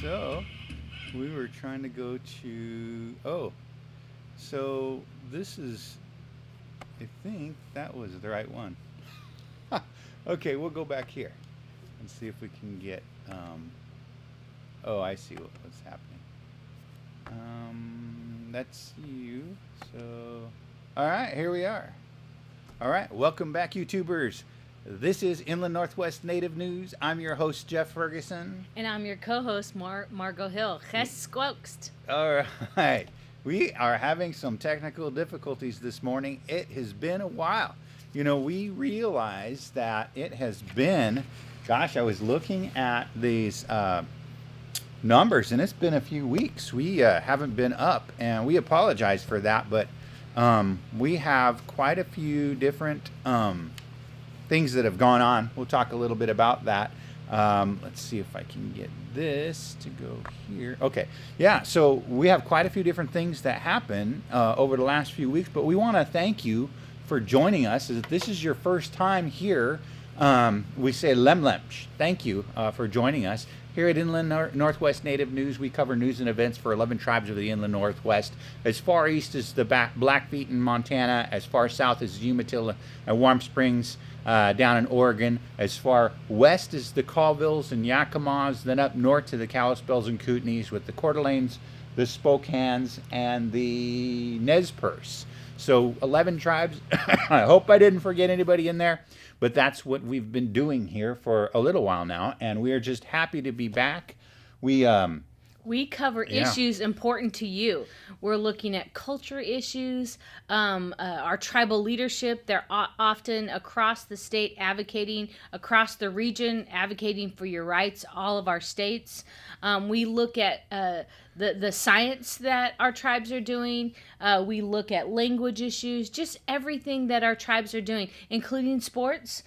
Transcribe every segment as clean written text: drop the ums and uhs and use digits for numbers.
So we were trying to go to. Oh, so this is. I think that was the right one. Okay, we'll go back here and see if we can get. Oh, I see what's happening. That's you. So, all right, here we are. All right, welcome back, YouTubers. This is Inland Northwest Native News. I'm your host, Jeff Ferguson. And I'm your co-host, Margo Hill. Gesquokst. All right. We are having some technical difficulties this morning. It has been a while. You know, we realized that it has been, gosh, I was looking at these numbers, and it's been a few weeks. We haven't been up, and we apologize for that, but we have quite a few different things that have gone on. We'll talk a little bit about that. Let's see if I can get this to go here. Okay, yeah, so we have quite a few different things that happen over the last few weeks, but we want to thank you for joining us. If this is your first time here, we say lemlemsh. Thank you for joining us. Here at Inland Northwest Native News, we cover news and events for 11 tribes of the Inland Northwest. As far east as the Blackfeet in Montana, as far south as Umatilla and Warm Springs down in Oregon, as far west as the Colvilles and Yakamas, then up north to the Kalispels and Kootenays with the Coeur d'Alenes, the Spokanes, and the Nez Perce. So 11 tribes. I hope I didn't forget anybody in there. But that's what we've been doing here for a little while now, and we are just happy to be back. We cover issues important to you. We're looking at culture issues, our tribal leadership. They're often across the state advocating, across the region advocating for your rights, all of our states. We look at the science that our tribes are doing. We look at language issues, just everything that our tribes are doing, including sports.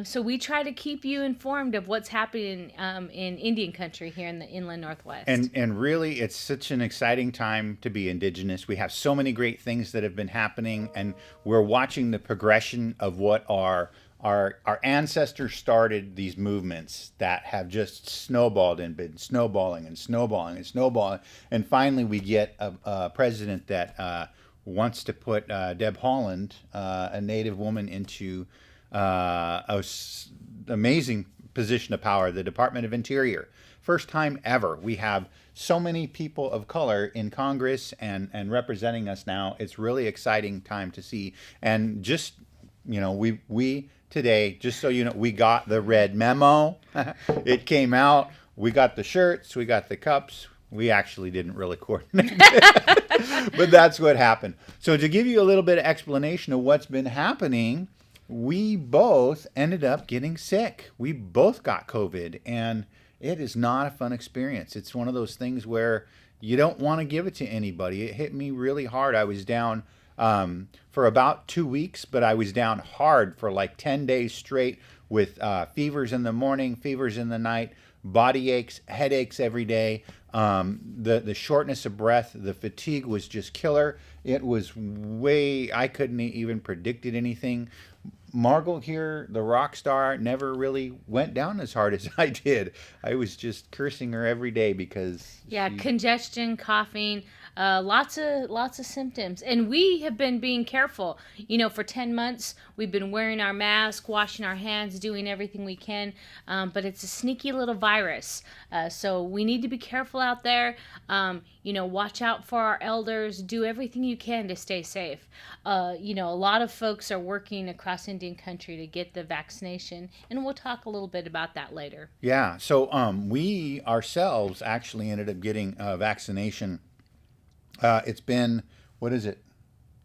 So we try to keep you informed of what's happening in Indian country here in the Inland Northwest. And really, it's such an exciting time to be Indigenous. We have so many great things that have been happening, and we're watching the progression of what our ancestors started, these movements that have just snowballed and been snowballing and snowballing and snowballing. And finally, we get a president that wants to put Deb Haaland, a Native woman, into amazing position of power, the Department of Interior. First time ever. We have so many people of color in Congress and representing us now. It's really exciting time to see. And just, you know, we today, just so you know, we got the red memo. It came out. We got the shirts. We got the cups. We actually didn't really coordinate, but that's what happened. So to give you a little bit of explanation of what's been happening, we both ended up getting sick. We both got COVID, and it is not a fun experience. It's one of those things where you don't want to give it to anybody. It hit me really hard. I was down for about 2 weeks, but I was down hard for like 10 days straight with fevers in the morning, fevers in the night, body aches, headaches every day. The shortness of breath, the fatigue was just killer. It was I couldn't even predicted anything. Margo here, the rock star, never really went down as hard as I did. I was just cursing her every day because congestion, coughing, lots of symptoms, and we have been being careful. You know, for 10 months we've been wearing our mask, washing our hands, doing everything we can. But it's a sneaky little virus, so we need to be careful out there. You know, watch out for our elders. Do everything you can to stay safe. You know, a lot of folks are working across Indian country to get the vaccination, and we'll talk a little bit about that later. Yeah, so we ourselves actually ended up getting a vaccination. It's been, what is it?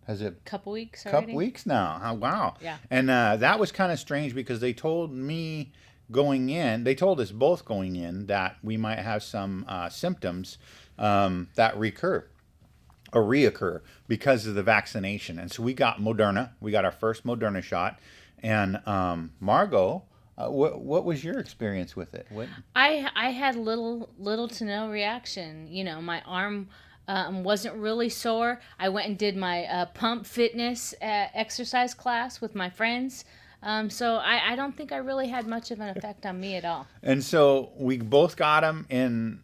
Has it? Couple weeks already? Couple weeks now. Oh, wow. Yeah. And that was kind of strange because they told me going in, they told us both going in that we might have some symptoms that reoccur because of the vaccination. And so we got Moderna. We got our first Moderna shot. And Margo, what was your experience with it? I had little to no reaction. You know, my arm wasn't really sore. I went and did my pump fitness exercise class with my friends. So I don't think I really had much of an effect on me at all. And so we both got them, and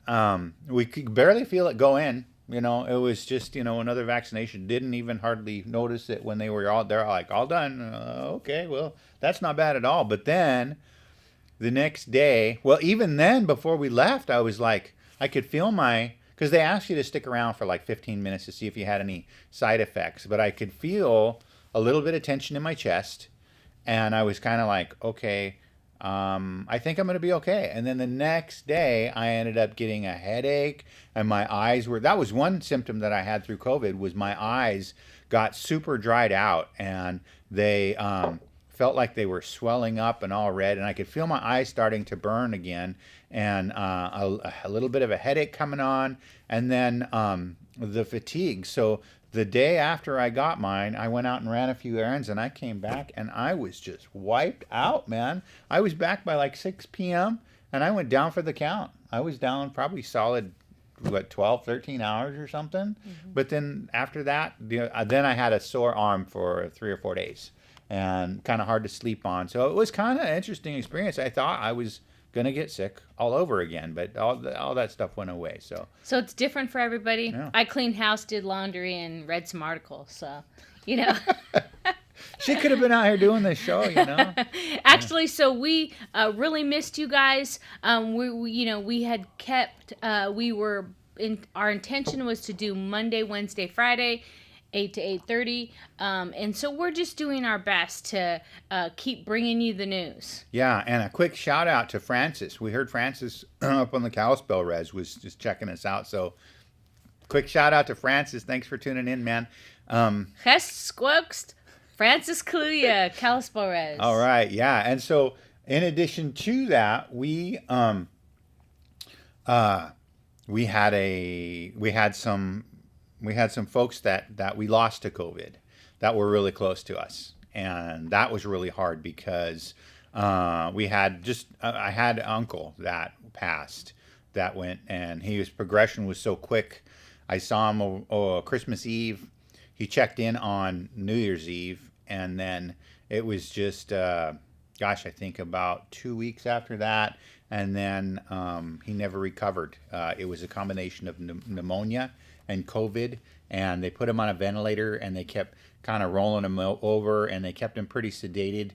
we could barely feel it go in. You know, it was just, another vaccination. Didn't even hardly notice it when they were all, they're like, all done. Okay, well, that's not bad at all. But then the next day, well, even then, before we left, I was like, I could feel because they asked you to stick around for like 15 minutes to see if you had any side effects. But I could feel a little bit of tension in my chest. And I was kind of like, okay, I think I'm going to be okay. And then the next day, I ended up getting a headache, and my eyes that was one symptom that I had through COVID, was my eyes got super dried out, and they felt like they were swelling up and all red, and I could feel my eyes starting to burn again, and a little bit of a headache coming on, and then the fatigue. So the day after I got mine, I went out and ran a few errands, and I came back, and I was just wiped out, man. I was back by like 6 p.m., and I went down for the count. I was down probably solid, 12, 13 hours or something. Mm-hmm. But then after that, then I had a sore arm for 3 or 4 days, and kind of hard to sleep on. So it was kind of an interesting experience. I thought I was going to get sick all over again, but all that stuff went away. So it's different for everybody. Yeah. I cleaned house, did laundry, and read some articles. So, She could have been out here doing this show, Actually, so we really missed you guys. We had kept, our intention was to do Monday, Wednesday, Friday, 8 to 8:30, and so we're just doing our best to keep bringing you the news. Yeah, and a quick shout out to Francis. We heard Francis up on the Kalispel res was just checking us out. So quick shout out to Francis. Thanks for tuning in, man. Squoked Francis Kaluya, Kalispel res. All right, yeah, and so in addition to that, we had some folks that we lost to COVID that were really close to us. And that was really hard because I had an uncle that passed, that went, and his progression was so quick. I saw him Christmas Eve. He checked in on New Year's Eve. And then it was just, I think about 2 weeks after that. And then he never recovered. It was a combination of pneumonia and COVID, and they put him on a ventilator, and they kept kind of rolling him over, and they kept him pretty sedated,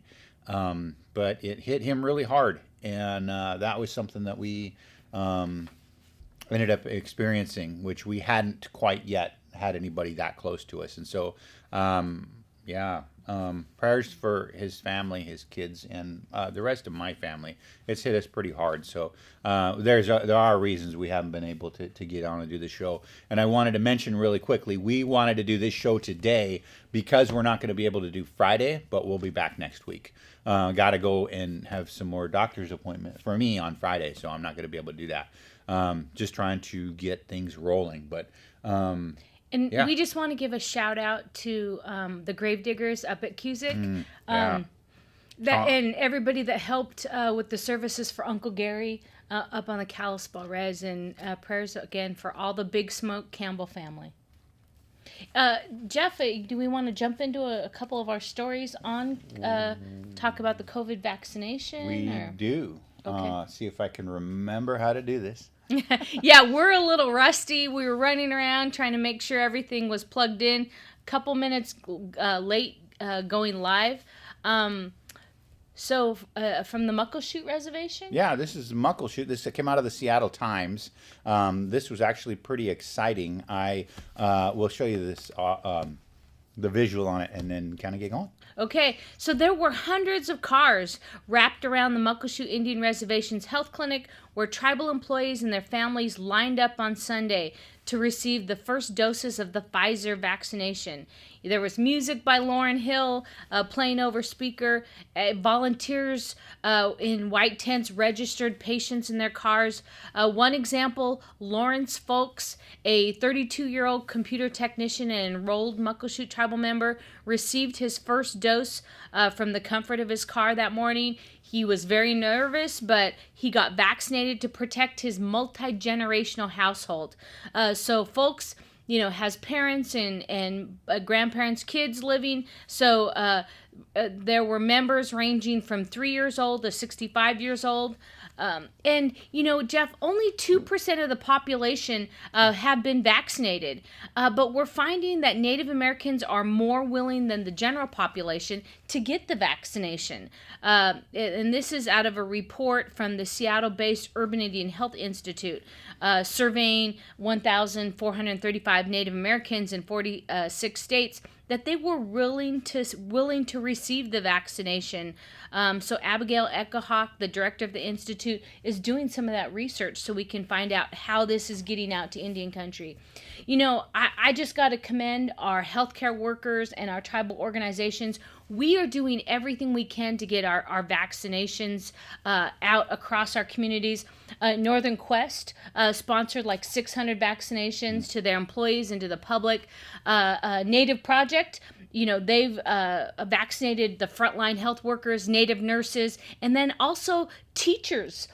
but it hit him really hard, and that was something that we ended up experiencing, which we hadn't quite yet had anybody that close to us. And so prayers for his family, his kids, and the rest of my family. It's hit us pretty hard. So there are reasons we haven't been able to get on and do the show. And I wanted to mention really quickly, we wanted to do this show today because we're not going to be able to do Friday, but we'll be back next week. Got to go and have some more doctor's appointments for me on Friday, so I'm not going to be able to do that. Just trying to get things rolling, but... we just want to give a shout out to the gravediggers up at Cusick, and everybody that helped with the services for Uncle Gary up on the Kalispel res, and prayers again for all the Big Smoke Campbell family. Jeff, do we want to jump into a couple of our stories on talk about the COVID vaccination? We do. Okay. See if I can remember how to do this. Yeah, we're a little rusty. We were running around trying to make sure everything was plugged in. Couple minutes late going live. So from the Muckleshoot Reservation? Yeah, this is Muckleshoot. This came out of the Seattle Times. This was actually pretty exciting. I will show you this, the visual on it, and then kind of get going. Okay, so there were hundreds of cars wrapped around the Muckleshoot Indian Reservation's health clinic, where tribal employees and their families lined up on Sunday to receive the first doses of the Pfizer vaccination. There was music by Lauryn Hill playing over speaker. Volunteers in white tents registered patients in their cars. One example, Lawrence Folks, a 32-year-old computer technician and enrolled Muckleshoot tribal member, received his first dose from the comfort of his car that morning. He was very nervous, but he got vaccinated to protect his multi-generational household. So folks, has parents and grandparents, kids living. So There were members ranging from 3 years old to 65 years old. And, Jeff, only 2% of the population have been vaccinated. But we're finding that Native Americans are more willing than the general population to get the vaccination. And this is out of a report from the Seattle-based Urban Indian Health Institute, surveying 1,435 Native Americans in 46 states, that they were willing to receive the vaccination. So Abigail Eckehawk, the director of the Institute, is doing some of that research so we can find out how this is getting out to Indian country. I just got to commend our healthcare workers and our tribal organizations. We are doing everything we can to get our vaccinations out across our communities. Northern Quest sponsored like 600 vaccinations to their employees and to the public. Native Project, they've vaccinated the frontline health workers, Native nurses, and then also teachers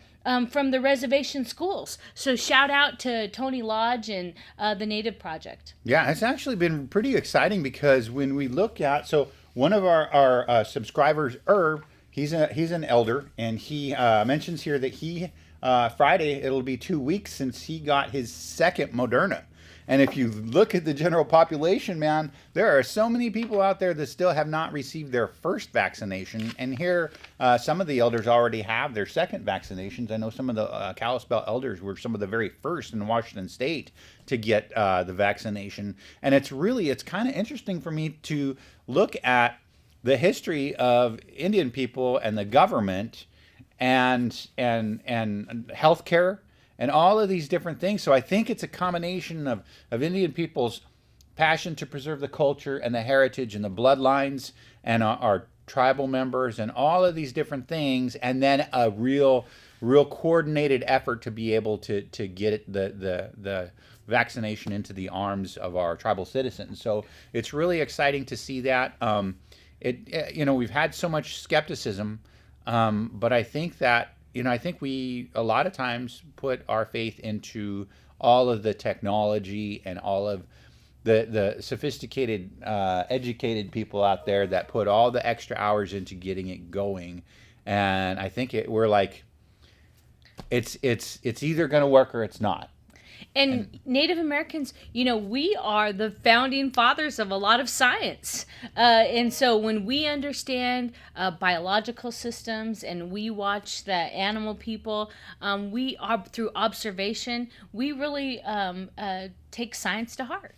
from the reservation schools. So shout out to Tony Lodge and the Native Project. Yeah, it's actually been pretty exciting because when we look at, so one of our subscribers, Herb, he's an elder, and he mentions here that he Friday, it'll be 2 weeks since he got his second Moderna. And if you look at the general population, man, there are so many people out there that still have not received their first vaccination. And here, some of the elders already have their second vaccinations. I know some of the Kalispel elders were some of the very first in Washington State to get the vaccination. And it's kind of interesting for me to look at the history of Indian people and the government and healthcare and all of these different things. So I think it's a combination of Indian people's passion to preserve the culture and the heritage and the bloodlines and our tribal members and all of these different things, and then a real coordinated effort to be able to get the vaccination into the arms of our tribal citizens. So it's really exciting to see that. We've had so much skepticism, but I think that I think we a lot of times put our faith into all of the technology and all of the sophisticated, educated people out there that put all the extra hours into getting it going. And I think we're like, it's either going to work or it's not. And Native Americans, we are the founding fathers of a lot of science. And so when we understand biological systems and we watch the animal people, we are through observation, we really take science to heart.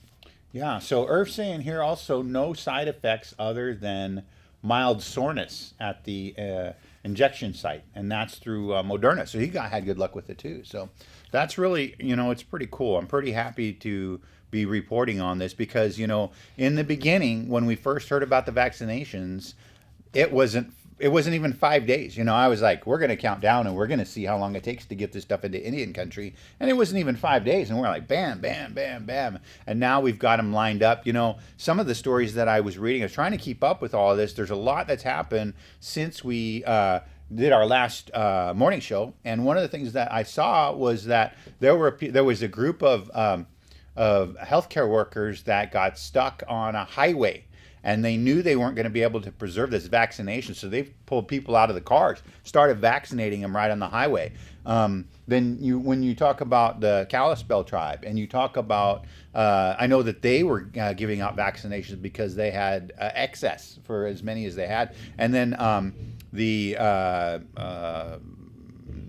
Yeah, so Irv's saying here also no side effects other than mild soreness at the injection site, and that's through Moderna. So he had good luck with it too. So that's really, it's pretty cool. I'm pretty happy to be reporting on this because, in the beginning, when we first heard about the vaccinations, it wasn't even 5 days. I was like, we're going to count down and we're going to see how long it takes to get this stuff into Indian country. And it wasn't even 5 days. And we're like, bam, bam, bam, bam. And now we've got them lined up. Some of the stories that I was reading, I was trying to keep up with all of this. There's a lot that's happened since we did our last morning show. And one of the things that I saw was that there was a group of healthcare workers that got stuck on a highway. And they knew they weren't going to be able to preserve this vaccination, so they pulled people out of the cars, started vaccinating them right on the highway. Then when you talk about the Kalispel tribe, and you talk about, I know that they were giving out vaccinations because they had excess for as many as they had. And then the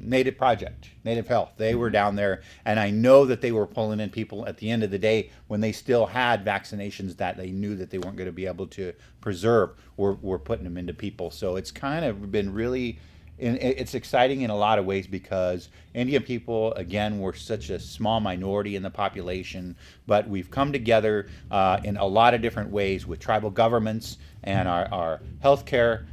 Native Project, Native Health, they were down there, and I know that they were pulling in people at the end of the day when they still had vaccinations that they knew that they weren't going to be able to preserve. We're putting them into people. So it's kind of been really, it's exciting in a lot of ways because Indian people, again, we're such a small minority in the population, but we've come together in a lot of different ways with tribal governments and our healthcare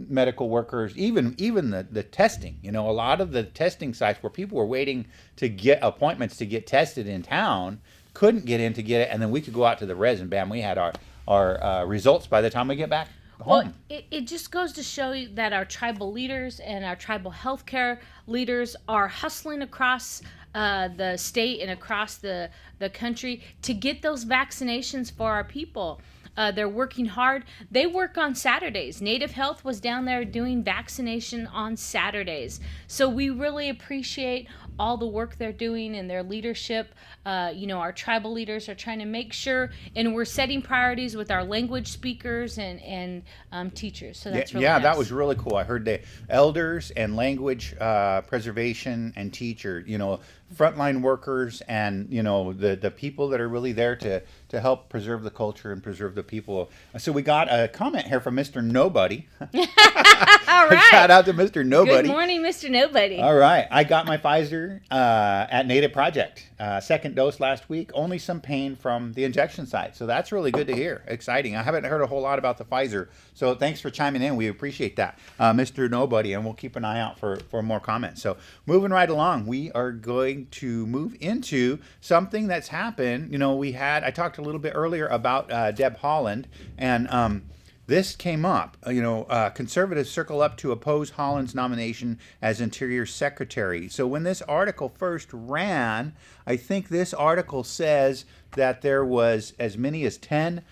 medical workers, even the testing. A lot of the testing sites where people were waiting to get appointments to get tested in town couldn't get in to get it, and then we could go out to the res and bam, we had our results by the time we get back home. Well, it just goes to show you that our tribal leaders and our tribal healthcare leaders are hustling across the state and across the country to get those vaccinations for our people. They're working hard. They work on Saturdays. Native Health was down there doing vaccination on Saturdays. So we really appreciate all the work they're doing and their leadership. Our tribal leaders are trying to make sure, and we're setting priorities with our language speakers and teachers. So that's really nice. That was really cool. I heard the elders and language preservation and teacher, frontline workers and, the people that are really there to help preserve the culture and preserve the people. So we got a comment here from Mr. Nobody. All right. Shout out to Mr. Nobody. Good morning, Mr. Nobody. All right. I got my Pfizer at Native Project. Second dose last week. Only some pain from the injection site. So that's really good to hear. Exciting. I haven't heard a whole lot about the Pfizer. So thanks for chiming in. We appreciate that, Mr. Nobody. And we'll keep an eye out for more comments. So moving right along, we are going to move into something that's happened. I talked a little bit earlier about Deb Haaland, and this came up. Conservatives circle up to oppose Haaland's nomination as Interior Secretary. So when this article first ran, I think this article says that there was as many as 10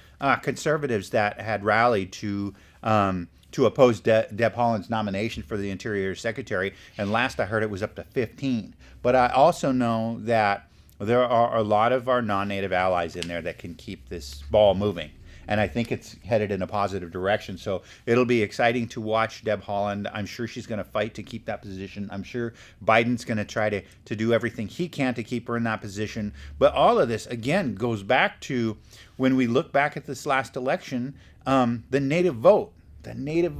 conservatives that had rallied to oppose Deb Haaland's nomination for the Interior Secretary, and last I heard it was up to 15. But I also know that there are a lot of our non-native allies in there that can keep this ball moving. And I think it's headed in a positive direction. So it'll be exciting to watch Deb Haaland. I'm sure she's going to fight to keep that position. I'm sure Biden's going to try to do everything he can to keep her in that position. But all of this, again, goes back to when we look back at this last election, the native vote. The native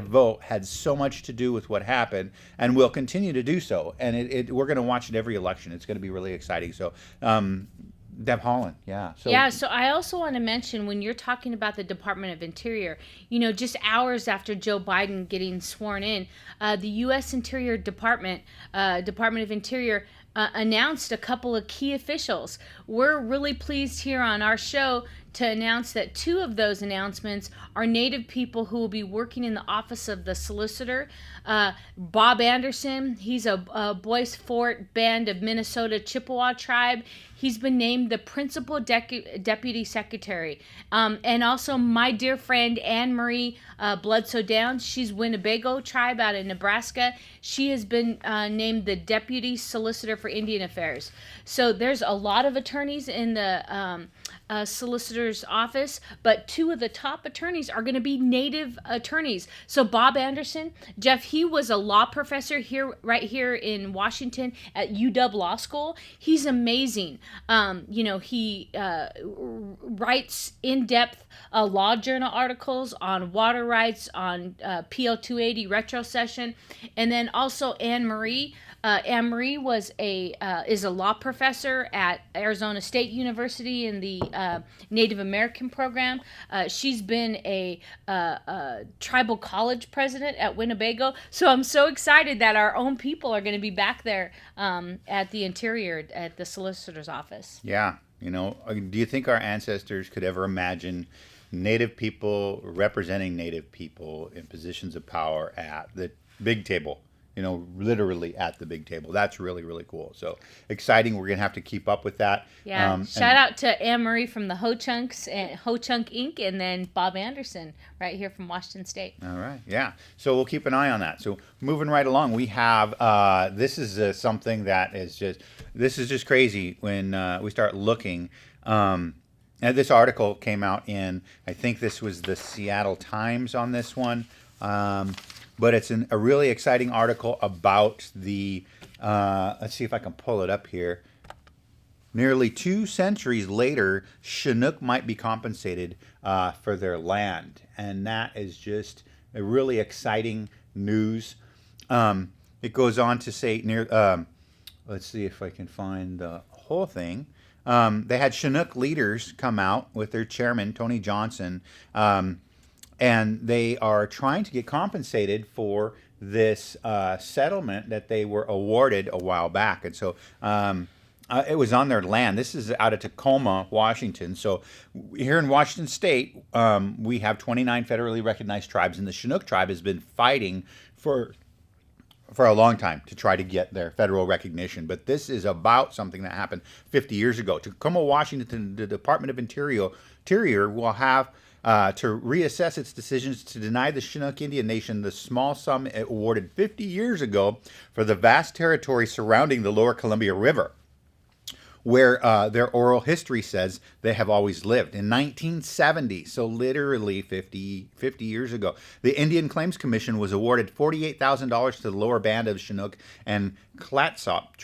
vote had so much to do with what happened and will continue to do so. And we're going to watch it every election. It's going to be really exciting. So Deb Haaland, yeah. So I also want to mention, when you're talking about the Department of Interior, just hours after Joe Biden getting sworn in, the U.S. Interior Department of Interior, announced a couple of key officials. We're really pleased here on our show to announce that 2 of those announcements are Native people who will be working in the office of the solicitor. Bob Anderson, he's a Boyce Fort Band of Minnesota Chippewa tribe. He's been named the principal deputy secretary. And also my dear friend Anne Marie Bledsoe Downs, she's Winnebago tribe out of Nebraska. She has been named the deputy solicitor for Indian Affairs. So there's a lot of attorneys in the solicitor's office, but 2 of the top attorneys are going to be Native attorneys. So Bob Anderson, Jeff, he was a law professor right here in Washington at UW Law School. He's amazing. He writes in-depth law journal articles on water rights, on PL 280 retrocession, and then also Anne Marie. Anne Marie is a law professor at Arizona State University in the Native American program. She's been a tribal college president at Winnebago. So I'm so excited that our own people are going to be back there at the Interior, at the solicitor's office. Yeah. Do you think our ancestors could ever imagine Native people representing Native people in positions of power at the big table? Literally at the big table. That's really, really cool. So exciting. We're going to have to keep up with that. Yeah. Shout out to Anne Marie from the Ho-Chunks and Ho-Chunk Inc. and then Bob Anderson right here from Washington State. All right. Yeah. So we'll keep an eye on that. So moving right along, we have, this is something that is just crazy when we start looking. And this article came out in, I think this was the Seattle Times on this one. But it's a really exciting article about the, let's see if I can pull it up here. Nearly 2 centuries later, Chinook might be compensated for their land. And that is just a really exciting news. It goes on to say, let's see if I can find the whole thing. They had Chinook leaders come out with their chairman, Tony Johnson, and they are trying to get compensated for this settlement that they were awarded a while back. And so it was on their land. This is out of Tacoma, Washington. So here in Washington State, we have 29 federally recognized tribes, and the Chinook tribe has been fighting for for a long time to try to get their federal recognition. But this is about something that happened 50 years ago. Tacoma, Washington, the Department of Interior will have to reassess its decisions to deny the Chinook Indian Nation the small sum it awarded 50 years ago for the vast territory surrounding the lower Columbia River, where their oral history says they have always lived. In 1970, so literally 50 years ago, the Indian Claims Commission was awarded $48,000 to the lower band of Chinook and Clatsop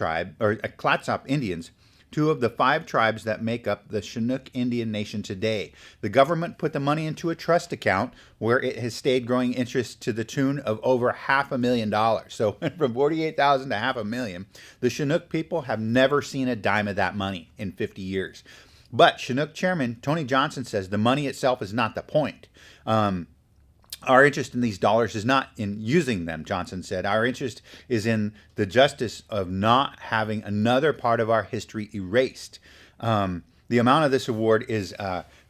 Indians, 2 of the 5 tribes that make up the Chinook Indian Nation today. The government put the money into a trust account where it has stayed growing interest to the tune of over $500,000. So from $48,000 to $500,000, the Chinook people have never seen a dime of that money in 50 years. But Chinook Chairman Tony Johnson says the money itself is not the point. Our interest in these dollars is not in using them, Johnson said. Our interest is in the justice of not having another part of our history erased. The amount of this award is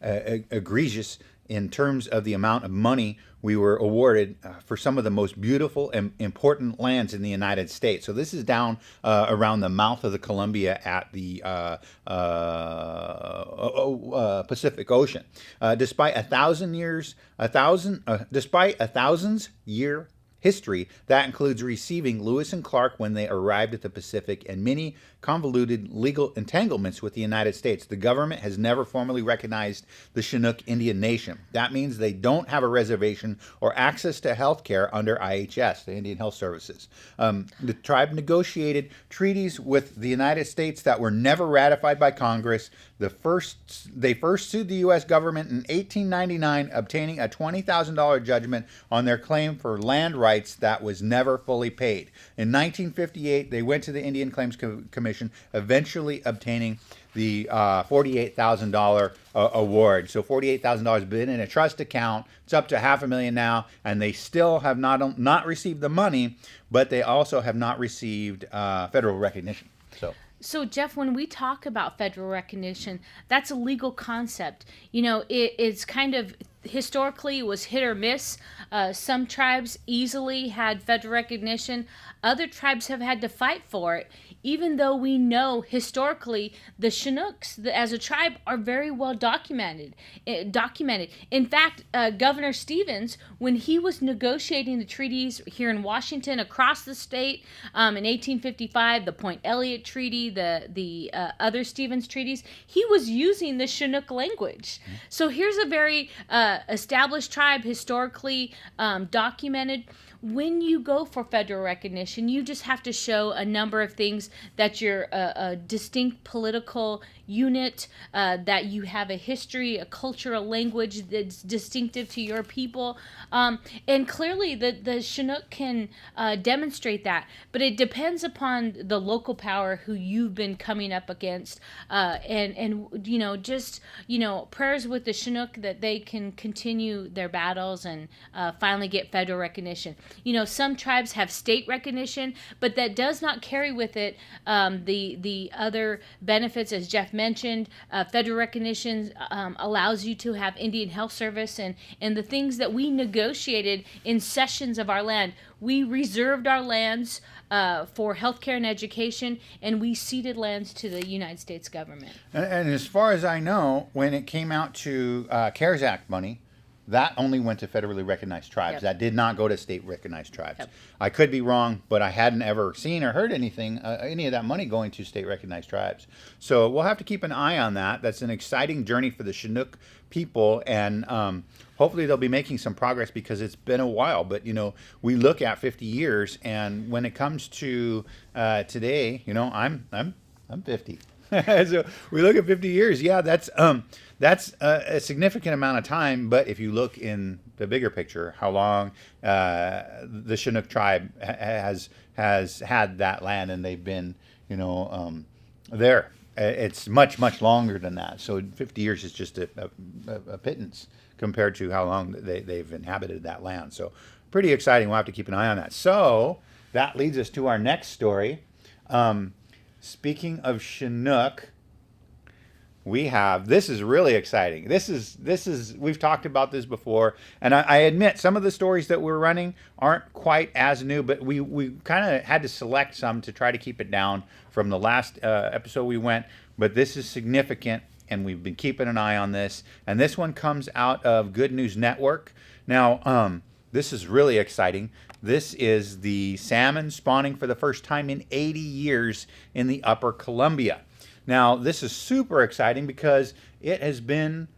egregious in terms of the amount of money we were awarded for some of the most beautiful and important lands in the United States. So this is down around the mouth of the Columbia at the Pacific Ocean. Despite a thousand's year history that includes receiving Lewis and Clark when they arrived at the Pacific and many convoluted legal entanglements with the United States, the government has never formally recognized the Chinook Indian Nation. That means they don't have a reservation or access to health care under IHS, the Indian Health Services. The tribe negotiated treaties with the United States that were never ratified by Congress. They first sued the U.S. government in 1899, obtaining a $20,000 judgment on their claim for land rights that was never fully paid. In 1958, they went to the Indian Claims Commission, eventually obtaining the $48,000 award. So $48,000 has been in a trust account. It's up to $500,000 now, and they still have not received the money, but they also have not received federal recognition. So, Jeff, when we talk about federal recognition, that's a legal concept. You know, it's kind of historically was hit or miss. Some tribes easily had federal recognition. Other tribes have had to fight for it, even though we know historically the Chinooks as a tribe are very well documented. In fact, Governor Stevens, when he was negotiating the treaties here in Washington across the state in 1855, the Point Elliott Treaty, the other Stevens treaties, he was using the Chinook language. So here's a very established tribe, historically documented. When you go for federal recognition, you just have to show a number of things: that you're a distinct political unit, that you have a history, a culture, a language that's distinctive to your people. And clearly the Chinook can demonstrate that. But it depends upon the local power who you've been coming up against. And prayers with the Chinook that they can continue their battles and finally get federal recognition. You know, some tribes have state recognition, but that does not carry with it the other benefits, as Jeff mentioned. Federal recognition allows you to have Indian Health Service and the things that we negotiated in cessions of our land. We reserved our lands for healthcare and education, and we ceded lands to the United States government. And as far as I know, when it came out to CARES Act money, that only went to federally recognized tribes. Yep. That did not go to state recognized tribes. Yep. I could be wrong, but I hadn't ever seen or heard anything, any of that money going to state recognized tribes. So we'll have to keep an eye on that. That's an exciting journey for the Chinook people, and hopefully they'll be making some progress because it's been a while. But you know, we look at 50 years, and when it comes to today, you know, I'm 50. So we look at 50 years. Yeah, that's a significant amount of time. But if you look in the bigger picture, how long the Chinook tribe has had that land, and they've been, you know, there. It's much longer than that. So 50 years is just a pittance compared to how long they've inhabited that land. So pretty exciting. We'll have to keep an eye on that. So that leads us to our next story. Speaking of Chinook, this is really exciting. This is we've talked about this before, and I admit some of the stories that we're running aren't quite as new, but we kind of had to select some to try to keep it down from the last episode we went. But this is significant, and we've been keeping an eye on this. And this one comes out of Good News Network. Now, this is really exciting. This is the salmon spawning for the first time in 80 years in the Upper Columbia. Now, this is super exciting because it has been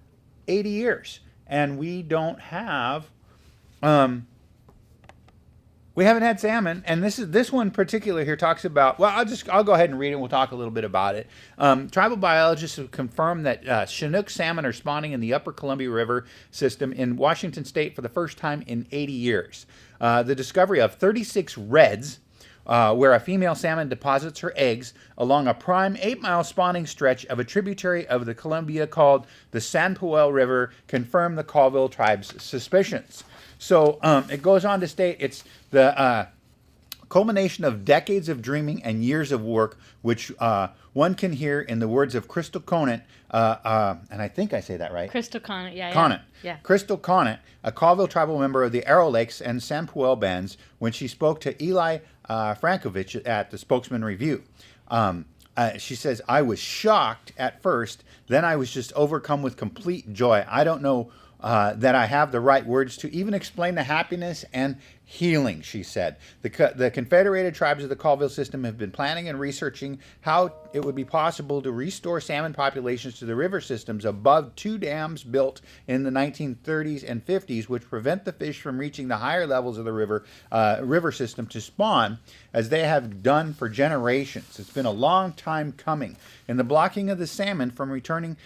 80 years, and we don't have, we haven't had salmon. And this one in particular here talks about, well, I'll go ahead and read it, and we'll talk a little bit about it. Tribal biologists have confirmed that Chinook salmon are spawning in the Upper Columbia River system in Washington State for the first time in 80 years. The discovery of 36 redds, where a female salmon deposits her eggs along a prime 8-mile spawning stretch of a tributary of the Columbia called the Sanpoel River, confirmed the Colville tribe's suspicions. So it goes on to state it's the culmination of decades of dreaming and years of work, which one can hear in the words of Crystal Conant, and I think I say that right. Crystal Conant, yeah. Conant. Yeah. Crystal Conant, a Colville tribal member of the Arrow Lakes and Sanpoel bands, when she spoke to Eli Frankovich at the Spokesman Review. She says, I was shocked at first, then I was just overcome with complete joy. I don't know that I have the right words to even explain the happiness and healing, she said. The Confederated Tribes of the Colville system have been planning and researching how it would be possible to restore salmon populations to the river systems above 2 dams built in the 1930s and 50s, which prevent the fish from reaching the higher levels of the river system to spawn, as they have done for generations. It's been a long time coming. In the blocking of the salmon from returning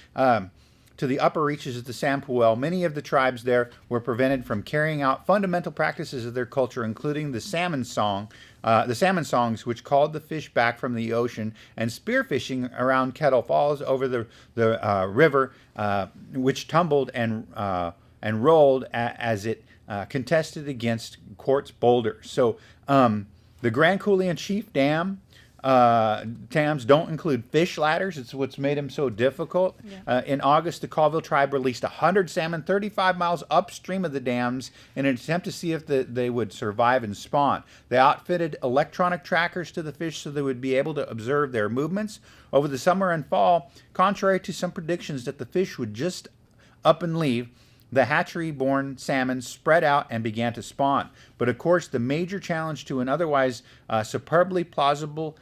to the upper reaches of the Sanpoel, many of the tribes there were prevented from carrying out fundamental practices of their culture, including the salmon songs, which called the fish back from the ocean, and spearfishing around Kettle Falls over the river, which tumbled and rolled as it contested against quartz boulders. So the Grand Coulee and Chief dams don't include fish ladders. It's what's made them so difficult. Yeah. In August, the Colville tribe released 100 salmon 35 miles upstream of the dams in an attempt to see if they would survive and spawn. They outfitted electronic trackers to the fish so they would be able to observe their movements over the summer and fall. Contrary to some predictions that the fish would just up and leave, the hatchery-born salmon spread out and began to spawn. But of course, the major challenge to an otherwise superbly plausible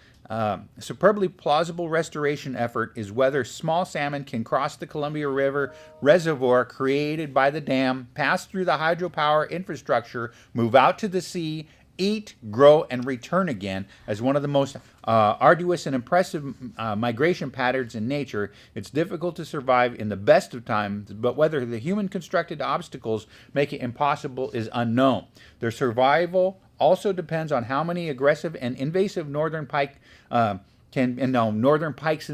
restoration effort is whether small salmon can cross the Columbia River reservoir created by the dam, pass through the hydropower infrastructure, move out to the sea, eat, grow, and return again. As one of the most arduous and impressive migration patterns in nature, it's difficult to survive in the best of times, but whether the human-constructed obstacles make it impossible is unknown. Their survival also depends on how many aggressive and invasive northern pikes and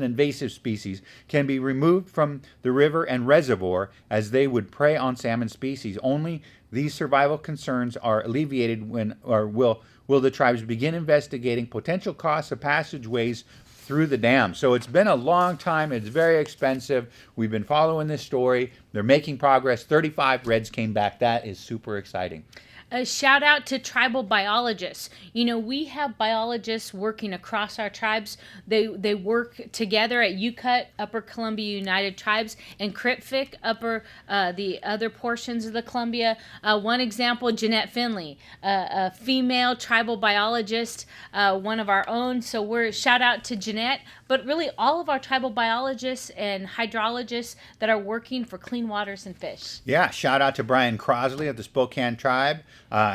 invasive species can be removed from the river and reservoir, as they would prey on salmon species. Only these survival concerns are alleviated when, or will the tribes begin investigating potential costs of passageways through the dam. So it's been a long time. It's very expensive. We've been following this story. They're making progress. 35 redds came back. That is super exciting. A shout out to tribal biologists. You know, we have biologists working across our tribes. They work together at UCUT, Upper Columbia United Tribes, and CRIPFIC, the other portions of the Columbia. One example, Jeanette Finley, a female tribal biologist, one of our own. So we're shout out to Jeanette, but really all of our tribal biologists and hydrologists that are working for clean waters and fish. Yeah, shout out to Brian Crosley of the Spokane tribe.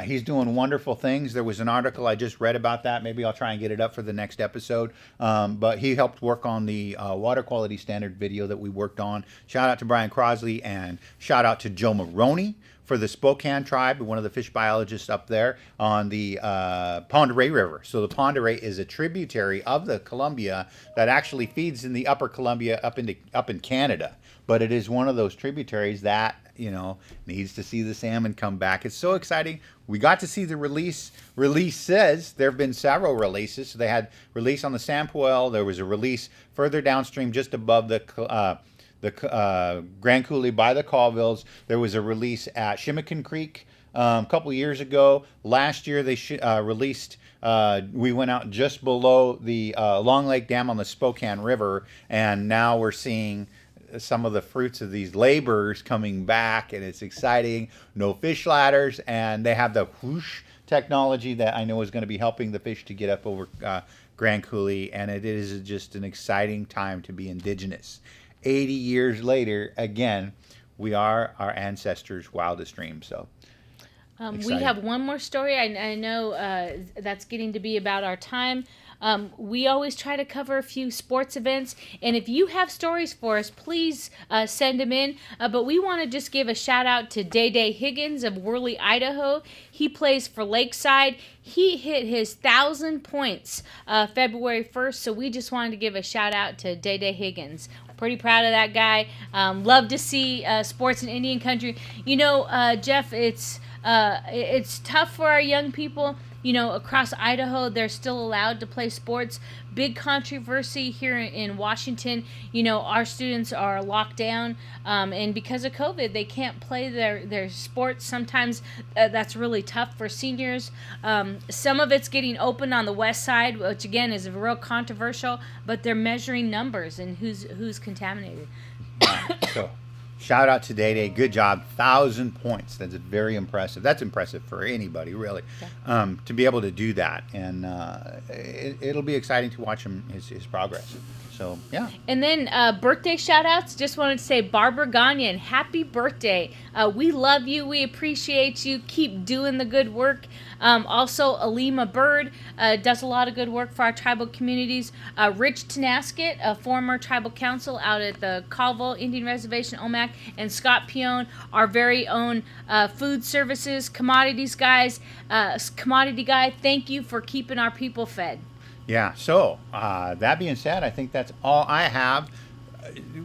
He's doing wonderful things. There was an article I just read about that. Maybe I'll try and get it up for the next episode. But he helped work on the water quality standard video that we worked on. Shout out to Brian Crosley, and shout out to Joe Maroney for the Spokane tribe, one of the fish biologists up there on the Pend Oreille River. So the Pend Oreille is a tributary of the Columbia that actually feeds in the Upper Columbia up in Canada. But it is one of those tributaries that, you know, needs to see the salmon come back. It's so exciting. We got to see the releases. There have been several releases. So they had release on the Sanpoel. There was a release further downstream just above the the Grand Coulee by the Colvilles. There was a release at Shimmikin Creek a couple years ago. Last year they released. We went out just below the Long Lake Dam on the Spokane River, and now we're seeing some of the fruits of these labors coming back, and it's exciting. No fish ladders, and they have the whoosh technology that I know is going to be helping the fish to get up over Grand Coulee, and it is just an exciting time to be Indigenous. 80 years later, again, we are our ancestors' wildest dreams. So we have one more story. I know that's getting to be about our time. We always try to cover a few sports events, and if you have stories for us, please send them in. But we want to just give a shout out to Day Higgins of Worley, Idaho. He plays for Lakeside. He hit his 1,000 points February 1st, so we just wanted to give a shout out to Day Higgins. Pretty proud of that guy. Love to see sports in Indian country. You know, Jeff, it's tough for our young people. You know, across Idaho, they're still allowed to play sports. Big controversy here in Washington. You know, our students are locked down, and because of COVID, they can't play their sports. Sometimes that's really tough for seniors. Some of it's getting open on the west side, which again is real controversial, but they're measuring numbers and who's contaminated. So, shout out to Day. Good job. 1,000 points. That's very impressive. That's impressive for anybody, really, to be able to do that. And it'll be exciting to watch his progress. So, yeah. And then birthday shout outs. Just wanted to say, Barbara Gagnon, happy birthday. We love you. We appreciate you. Keep doing the good work. Also, Alima Bird does a lot of good work for our tribal communities. Rich Tenasket, a former tribal council out at the Colville Indian Reservation, Omak, and Scott Pion, our very own food services commodity guy. Thank you for keeping our people fed. Yeah, so that being said, I think that's all I have.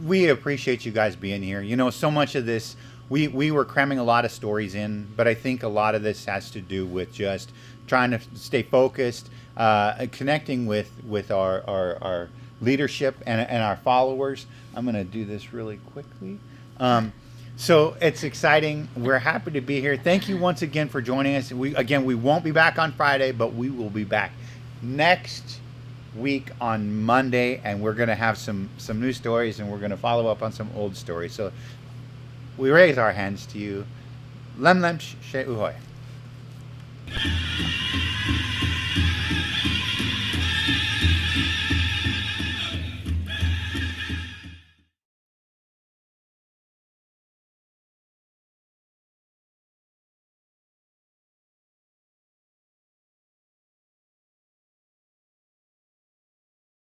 We appreciate you guys being here. You know, so much of this, we were cramming a lot of stories in, but I think a lot of this has to do with just trying to stay focused, connecting with our leadership and our followers. I'm going to do this really quickly. So it's exciting. We're happy to be here. Thank you once again for joining us. We won't be back on Friday, but we will be back next week on Monday, and we're going to have some new stories, and we're going to follow up on some old stories. So we raise our hands to you. Lem lem she uhoy.